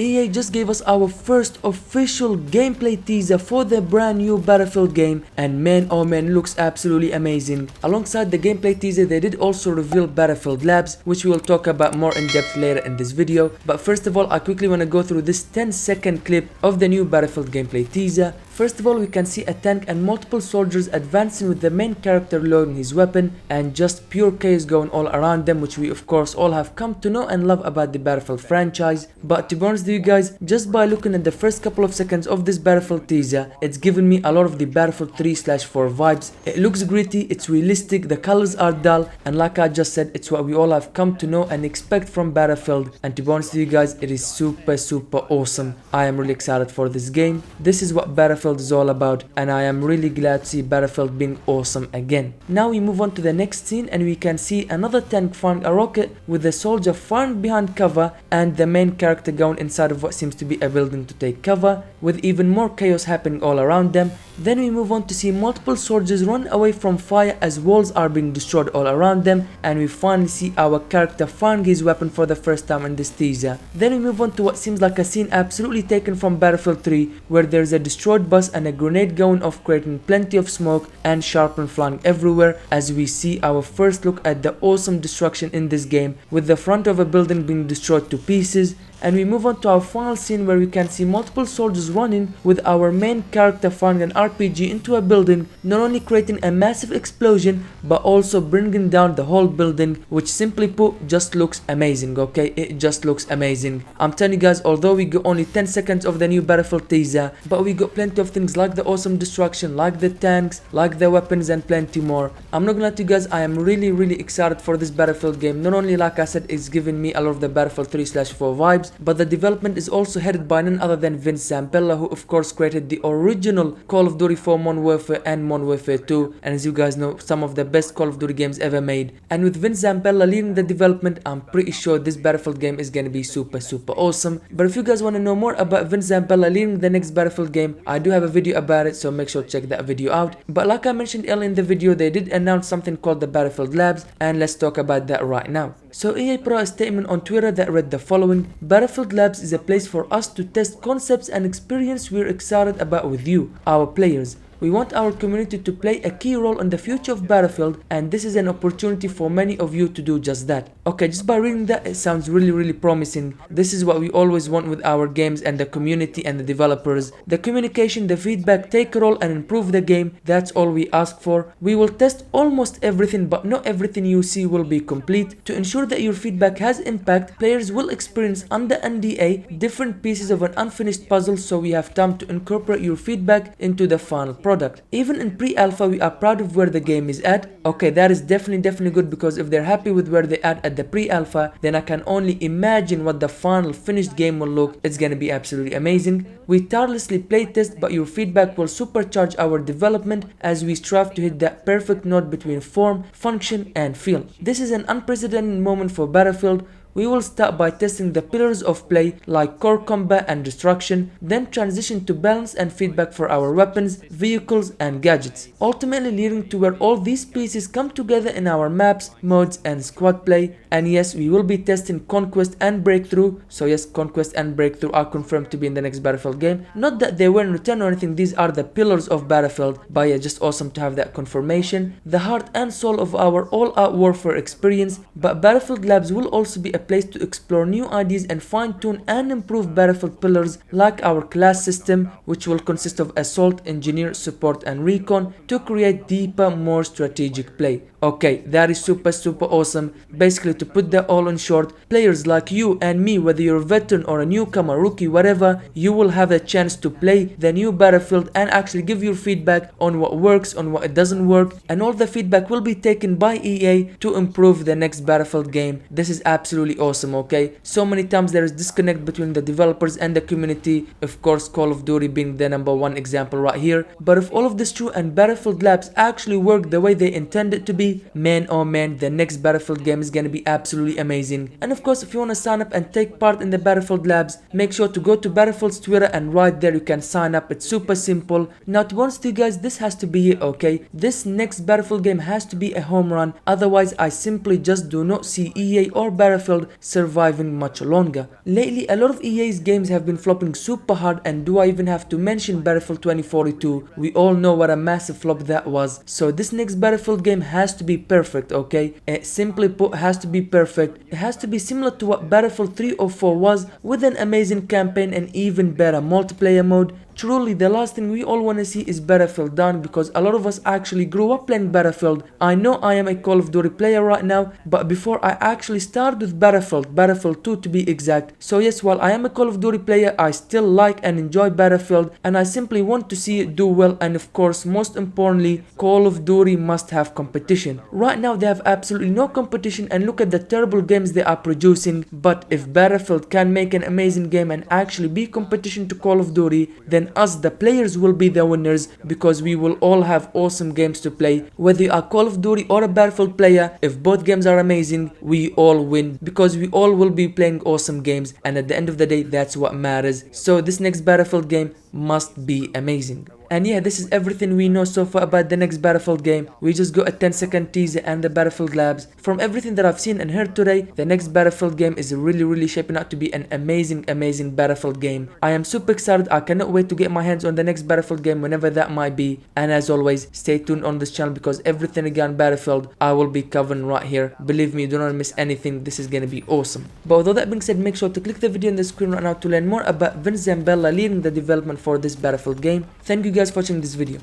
EA just gave us our first official gameplay teaser for the brand new Battlefield game, and man oh man, looks absolutely amazing. Alongside the gameplay teaser, they did also reveal Battlefield Labs, which we will talk about more in depth later in this video. But first of all, I quickly want to go through this 10-second clip of the new Battlefield gameplay teaser. First of all, we can see a tank and multiple soldiers advancing with the main character loading his weapon, and just pure chaos going all around them, which we of course all have come to know and love about the Battlefield franchise. But to be honest with you guys, just by looking at the first couple of seconds of this Battlefield teaser, it's given me a lot of the Battlefield 3/4 vibes. It looks gritty, it's realistic, the colors are dull, and like I just said, it's what we all have come to know and expect from Battlefield. And to be honest with you guys, it is super awesome. I am really excited for this game. This is what Battlefield is all about, and I am really glad to see Battlefield being awesome again. Now we move on to the next scene, and we can see another tank firing a rocket with a soldier firing behind cover, and the main character going inside of what seems to be a building to take cover, with even more chaos happening all around them. Then we move on to see multiple soldiers run away from fire as walls are being destroyed all around them, and we finally see our character firing his weapon for the first time in this teaser. Then we move on to what seems like a scene absolutely taken from Battlefield 3, where there's a destroyed bus and a grenade going off, creating plenty of smoke and sharpen flying everywhere, as we see our first look at the awesome destruction in this game, with the front of a building being destroyed to pieces. And we move on to our final scene, where we can see multiple soldiers running with our main character firing an RPG into a building, not only creating a massive explosion but also bringing down the whole building, which simply put just looks amazing. Okay, it just looks amazing. I'm telling you guys, although we got only 10 seconds of the new Battlefield teaser, but we got plenty of things like the awesome destruction, like the tanks, like the weapons, and plenty more. I'm not gonna lie to you guys, I am really excited for this Battlefield game. Not only, like I said, it's giving me a lot of the Battlefield 3/4 vibes, but the development is also headed by none other than Vince Zampella, who of course created the original Call of Duty for Modern Warfare and Modern Warfare 2, and as you guys know, some of the best Call of Duty games ever made. And with Vince Zampella leading the development, I'm pretty sure this Battlefield game is gonna be super awesome. But if you guys want to know more about Vince Zampella leading the next Battlefield game, I do have a video about it, so make sure to check that video out. But like I mentioned earlier in the video, they did announce something called the Battlefield Labs, and let's talk about that right now. So EA put out a statement on Twitter that read the following: Battlefield Labs is a place for us to test concepts and experience we're excited about with you, our players. We want our community to play a key role in the future of Battlefield, and this is an opportunity for many of you to do just that. Okay, just by reading that, it sounds really promising. This is what we always want with our games and the community and the developers. The communication, the feedback, take a role and improve the game. That's all we ask for. We will test almost everything, but not everything you see will be complete. To ensure that your feedback has impact, players will experience under NDA different pieces of an unfinished puzzle, so we have time to incorporate your feedback into the final product. Even in pre-alpha, we are proud of where the game is at. Okay, that is definitely good, because if they're happy with where they're at the pre-alpha, then I can only imagine what the final finished game will look. It's gonna be absolutely amazing. We tirelessly playtest, but your feedback will supercharge our development as we strive to hit that perfect note between form, function, and feel. This is an unprecedented moment for Battlefield. We will start by testing the pillars of play like core combat and destruction, then transition to balance and feedback for our weapons, vehicles, and gadgets, ultimately leading to where all these pieces come together in our maps, modes, and squad play. And yes, we will be testing Conquest and Breakthrough. So yes, Conquest and Breakthrough are confirmed to be in the next Battlefield game. Not that they were in return or anything, these are the pillars of Battlefield, but yeah, just awesome to have that confirmation. The heart and soul of our all-out warfare experience. But Battlefield Labs will also be a place to explore new ideas and fine-tune and improve Battlefield pillars like our class system, which will consist of assault, engineer, support, and recon, to create deeper, more strategic play. Okay, that is super awesome. Basically, to put that all in short, players like you and me, whether you're a veteran or a newcomer, rookie, whatever, you will have a chance to play the new Battlefield and actually give your feedback on what works, on what it doesn't work, and all the feedback will be taken by EA to improve the next Battlefield game. This is absolutely awesome. Okay, so many times there is disconnect between the developers and the community, of course Call of Duty being the #1 example right here. But if all of this true and Battlefield Labs actually work the way they intend it to be, man oh man, the next Battlefield game is gonna be absolutely amazing. And of course, if you want to sign up and take part in the Battlefield Labs, make sure to go to Battlefield's Twitter, and right there you can sign up. It's super simple. Now, to be honest with you guys, this has to be it. Okay, this next Battlefield game has to be a home run, otherwise I simply just do not see EA or Battlefield Battlefield surviving much longer. Lately, a lot of EA's games have been flopping super hard, and do I even have to mention Battlefield 2042? We all know what a massive flop that was. So this next Battlefield game has to be perfect, okay? Simply put, has to be perfect. It has to be similar to what Battlefield 3 or 4 was, with an amazing campaign and even better multiplayer mode. Truly, the last thing we all want to see is Battlefield done, because a lot of us actually grew up playing Battlefield. I know I am a Call of Duty player right now, but before I actually started with Battlefield 2 to be exact. So yes, while I am a Call of Duty player, I still like and enjoy Battlefield, and I simply want to see it do well. And of course, most importantly, Call of Duty must have competition. Right now they have absolutely no competition, and look at the terrible games they are producing. But if Battlefield can make an amazing game and actually be competition to Call of Duty, then us, the players, will be the winners, because we will all have awesome games to play. Whether you are Call of Duty or a Battlefield player, if both games are amazing, we all win, because we all will be playing awesome games, and at the end of the day, that's what matters. So this next Battlefield game must be amazing. And yeah, this is everything we know so far about the next Battlefield game. We just got a 10-second teaser and the Battlefield labs. From everything that I've seen and heard today, the next Battlefield game is really shaping out to be an amazing Battlefield game. I am super excited. I cannot wait to get my hands on the next Battlefield game, whenever that might be. And as always, stay tuned on this channel, because everything again Battlefield I will be covering right here. Believe me, do not miss anything. This is gonna be awesome. But with all that being said, make sure to click the video on the screen right now to learn more about Vince Zambella leading the development for this Battlefield game. Thank you guys for watching this video.